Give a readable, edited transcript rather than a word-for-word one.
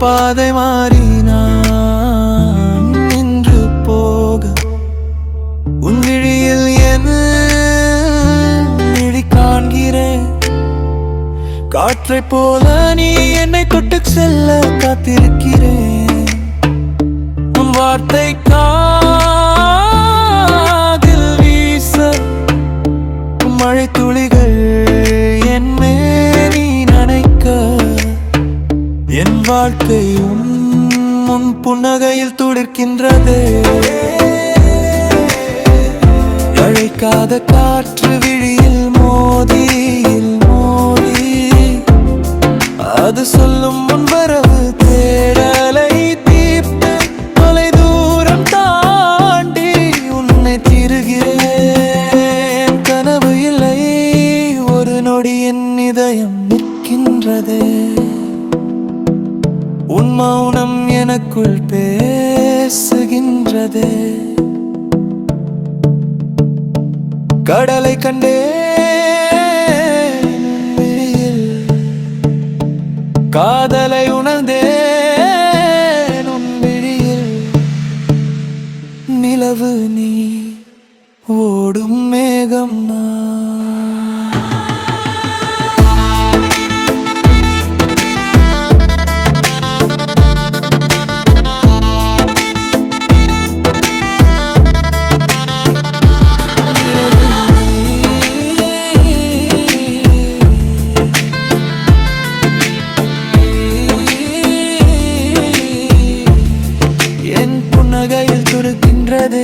பாதை மாறி நான் நின்று போக உன் விழியில் என் விழி காண்கிறேன். காற்றை போல நீ என்னை தொட்டு செல்ல காத்திருக்கிறேன். உன் வார்த்தை காதில் வீச மழை துளிகள் என் மேனி நனைக்க என் வாழ்க்கை உன் புன்னகையில் துடிர்க்கின்றதே. அழைக்காத காற்று விழியில் மோதி அது சொல்லும் முன்வரவு தேடலை தீர்த்து தொலை தூரம் தாண்டி உன்னை திருகிறேன். கனவு இல்லை ஒரு நொடி என் இதயம் நிற்கின்றதே. உன் மௌனம் எனக்குள் பேசுகின்றதே. கடலை கண்டே காதலை உணர்ந்தேன் உன் விழியில். நிலவு நீ ஓடும் மேகம் நான். புன்னகையில் துடிக்கின்றது.